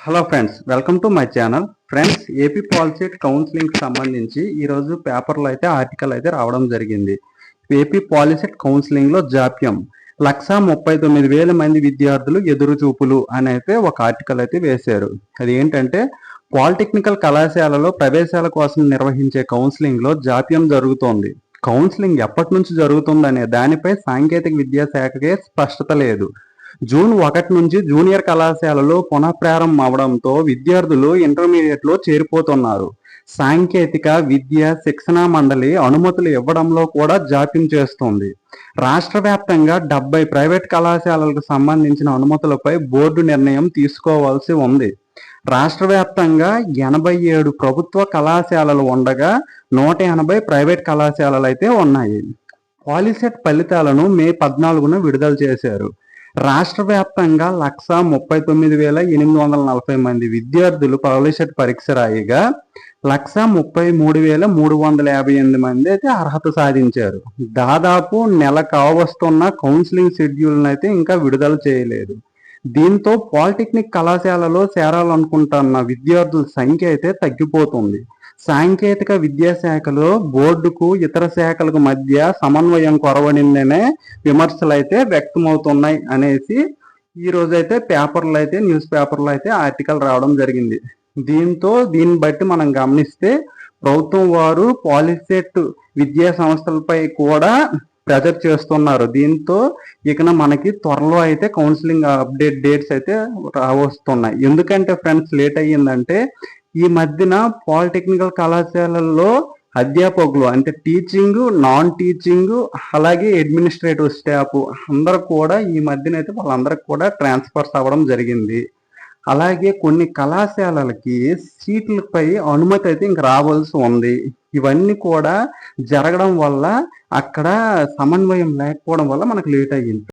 Hello friends, welcome to my channel. Friends, AP POLYCET counselling సంబంధించి ఈరోజు పేపర్లో అయితే ఆర్టికల్ అయితే రావడం జరిగింది. ఏపీ పాలిసెట్ కౌన్సిలింగ్ లో జాప్యం, 139,000 మంది విద్యార్థులు ఎదురు చూపులు అని అయితే ఒక ఆర్టికల్ అయితే వేశారు. అది ఏంటంటే, పాలిటెక్నికల్ కళాశాలలో ప్రవేశాల కోసం నిర్వహించే కౌన్సిలింగ్ లో జాప్యం జరుగుతోంది. కౌన్సిలింగ్ ఎప్పటి నుంచి జరుగుతుందనే దానిపై సాంకేతిక విద్యాశాఖకే స్పష్టత లేదు. జూన్ 1 నుంచి జూనియర్ కళాశాలలో పునఃప్రారంభం అవడంతో విద్యార్థులు ఇంటర్మీడియట్లో చేరిపోతున్నారు. సాంకేతిక విద్య శిక్షణా మండలి అనుమతులు ఇవ్వడంలో కూడా జాప్యం చేస్తోంది. రాష్ట్ర వ్యాప్తంగా 70 ప్రైవేట్ కళాశాలలకు సంబంధించిన అనుమతులపై బోర్డు నిర్ణయం తీసుకోవాల్సి ఉంది. రాష్ట్ర వ్యాప్తంగా 87 ప్రభుత్వ కళాశాలలు ఉండగా 180 ప్రైవేట్ కళాశాలలు అయితే ఉన్నాయి. పాలిసెట్ ఫలితాలను మే 14న విడుదల చేశారు. రాష్ట్ర వ్యాప్తంగా 139,840 మంది విద్యార్థులు పాలిసెట్ పరీక్ష రాయగా 133,358 మంది అయితే అర్హత సాధించారు. దాదాపు నెల కావస్తున్న కౌన్సిలింగ్ షెడ్యూల్ని అయితే ఇంకా విడుదల చేయలేదు. దీంతో పాలిటెక్నిక్ కళాశాలలో చేరాలనుకుంటున్న విద్యార్థుల సంఖ్య అయితే తగ్గిపోతుంది. సాంకేతిక విద్యాశాఖలో బోర్డుకు ఇతర శాఖలకు మధ్య సమన్వయం కొరవడిందనే విమర్శలు అయితే వ్యక్తమవుతున్నాయి అనేసి ఈ రోజైతే పేపర్లు అయితే న్యూస్ పేపర్లో అయితే ఆర్టికల్ రావడం జరిగింది. దీన్ని బట్టి మనం గమనిస్తే ప్రభుత్వం వారు పాలిసెట్ విద్యా సంస్థలపై కూడా ప్రెజర్ చేస్తున్నారు. దీంతో ఇక మనకి త్వరలో అయితే కౌన్సిలింగ్ అప్డేట్ డేట్స్ అయితే రావస్తున్నాయి. ఎందుకంటే ఫ్రెండ్స్, లేట్ అయ్యిందంటే ఈ మధ్యన పాలిటెక్నికల్ కళాశాలల్లో అధ్యాపకులు అంటే టీచింగ్, నాన్ టీచింగ్, అలాగే అడ్మినిస్ట్రేటివ్ స్టాఫ్ అందరూ కూడా ఈ మధ్యన అయితే వాళ్ళందరికి కూడా ట్రాన్స్ఫర్స్ అవ్వడం జరిగింది. అలాగే కొన్ని కళాశాలలకి సీట్లపై అనుమతి అయితే ఇంక రావాల్సి ఉంది. ఇవన్నీ కూడా జరగడం వల్ల అక్కడ సమన్వయం లేకపోవడం వల్ల మనకు లేట్ అయ్యింది.